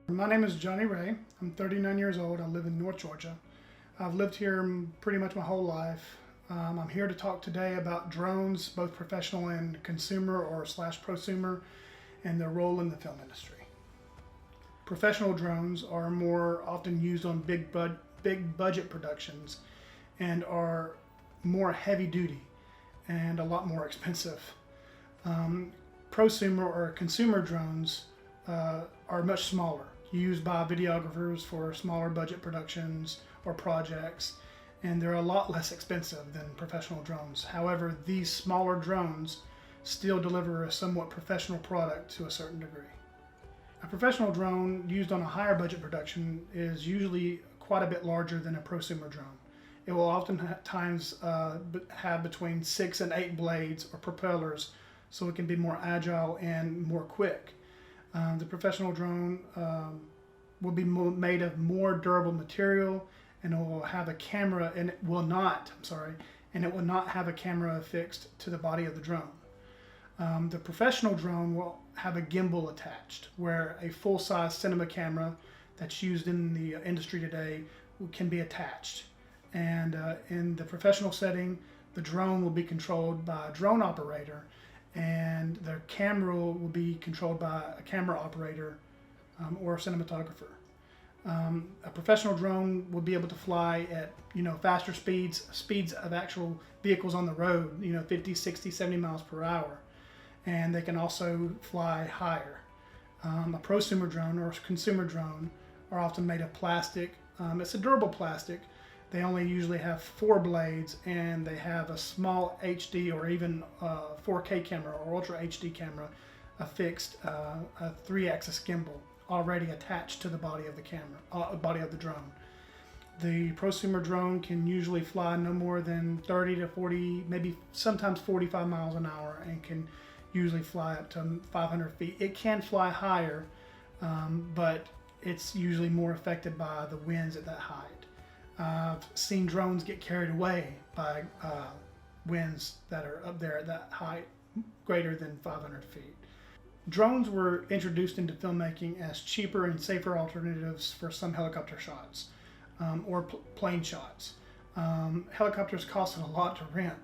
My name is Johnny Ray. I'm 39 years old. I live in North Georgia. I've lived here pretty much my whole life. I'm here to talk today about drones, both professional and consumer or slash prosumer, and their role in the film industry. Professional drones are more often used on big budget productions and are more heavy duty and a lot more expensive. Prosumer or consumer drones are much smaller, used by videographers for smaller budget productions or projects, and they're a lot less expensive than professional drones. However, these smaller drones still deliver a somewhat professional product to a certain degree. A professional drone used on a higher budget production is usually quite a bit larger than a prosumer drone. It will oftentimes have between 6 and 8 blades or propellers, so it can be more agile and more quick. The professional drone will be made of more durable material, and it will have a camera, and it will not have a camera affixed to the body of the drone. The professional drone will have a gimbal attached, where a full-size cinema camera that's used in the industry today can be attached. And in the professional setting, the drone will be controlled by a drone operator, and the camera will be controlled by a camera operator or a cinematographer. A professional drone will be able to fly at faster speeds of actual vehicles on the road, 50, 60, 70 miles per hour, and they can also fly higher. A prosumer drone or consumer drone are often made of plastic. It's a durable plastic. They only usually have 4 blades, and they have a small HD or even 4K camera or Ultra HD camera affixed, a 3-axis gimbal already attached to the body of the body of the drone. The prosumer drone can usually fly no more than 30 to 40, maybe sometimes 45 miles an hour, and can usually fly up to 500 feet. It can fly higher, but it's usually more affected by the winds at that height. I've seen drones get carried away by winds that are up there at that height, greater than 500 feet. Drones were introduced into filmmaking as cheaper and safer alternatives for some helicopter shots or plane shots. Helicopters costed a lot to rent.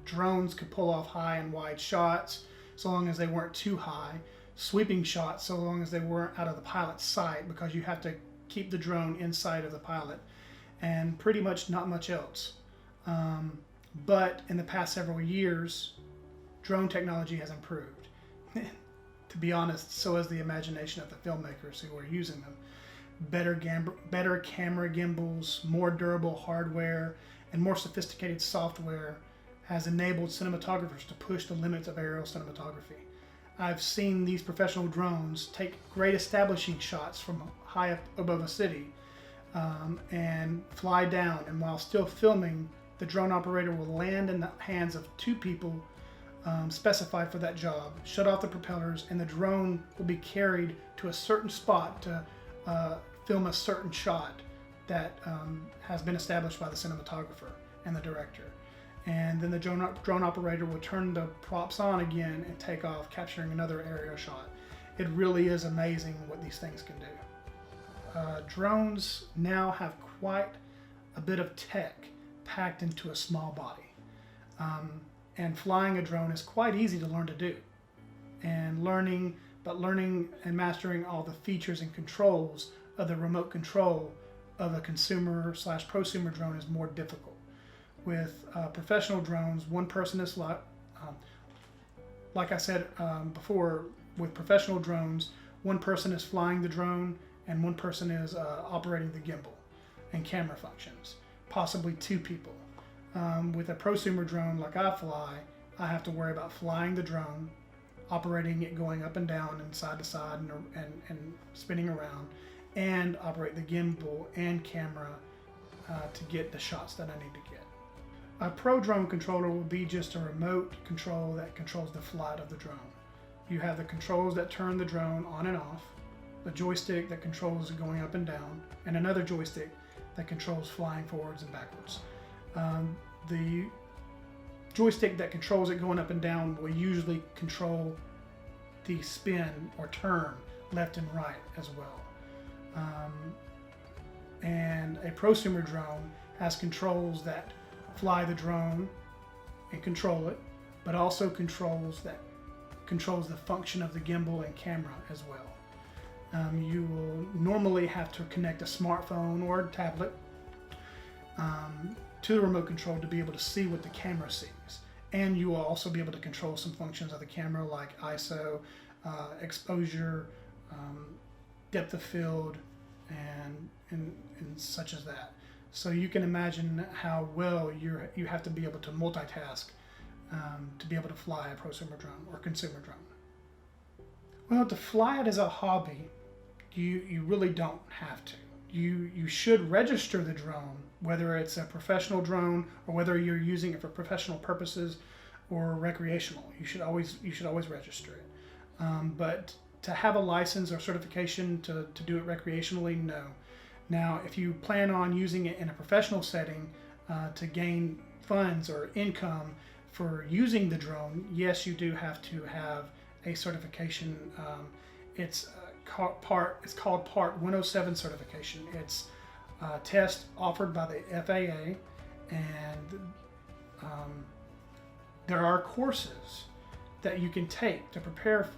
Drones could pull off high and wide shots so long as they weren't too high, sweeping shots so long as they weren't out of the pilot's sight, because you have to keep the drone inside of the pilot, and pretty much not much else. But in the past several years, drone technology has improved. To be honest, so has the imagination of the filmmakers who are using them. Better camera gimbals, more durable hardware, and more sophisticated software has enabled cinematographers to push the limits of aerial cinematography. I've seen these professional drones take great establishing shots from high up above a city, and fly down, and while still filming, the drone operator will land in the hands of 2 people specified for that job, shut off the propellers, and the drone will be carried to a certain spot to film a certain shot that has been established by the cinematographer and the director. And then the drone operator will turn the props on again and take off, capturing another aerial shot. It really is amazing what these things can do. Drones now have quite a bit of tech packed into a small body. And flying a drone is quite easy to learn to do. And learning and mastering all the features and controls of the remote control of a consumer / prosumer drone is more difficult. With professional drones, one person is like I said before, with professional drones, one person is flying the drone and one person is operating the gimbal and camera functions, possibly 2 people. With a prosumer drone like I fly, I have to worry about flying the drone, operating it going up and down and side to side and spinning around, and operate the gimbal and camera to get the shots that I need to get. A pro drone controller will be just a remote control that controls the flight of the drone. You have the controls that turn the drone on and off, the joystick that controls it going up and down, and another joystick that controls flying forwards and backwards. The joystick that controls it going up and down will usually control the spin or turn left and right as well. And a prosumer drone has controls that fly the drone and control it, but also controls the function of the gimbal and camera as well. You will normally have to connect a smartphone or a tablet to the remote control to be able to see what the camera sees. And you will also be able to control some functions of the camera like ISO, exposure, depth of field, and such as that. So you can imagine how well you have to be able to multitask to be able to fly a prosumer drone or consumer drone. Well, to fly it as a hobby, you really don't have to. You should register the drone, whether it's a professional drone or whether you're using it for professional purposes or recreational. You should always register it. But to have a license or certification to do it recreationally, no. Now, if you plan on using it in a professional setting to gain funds or income for using the drone, yes, you do have to have a certification. It's called Part 107 certification. It's a test offered by the FAA, and there are courses that you can take to prepare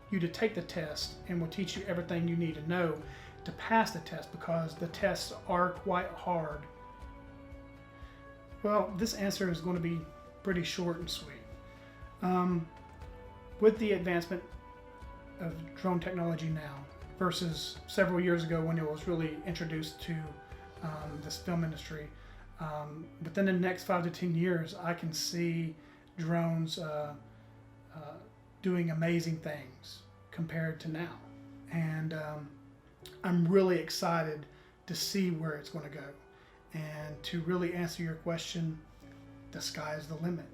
you to take the test, and will teach you everything you need to know to pass the test, because the tests are quite hard. Well, this answer is going to be pretty short and sweet. With the advancement of drone technology now versus several years ago when it was really introduced to this film industry, within the next 5 to 10 years, I can see drones doing amazing things compared to now. And I'm really excited to see where it's going to go. And to really answer your question, the sky is the limit.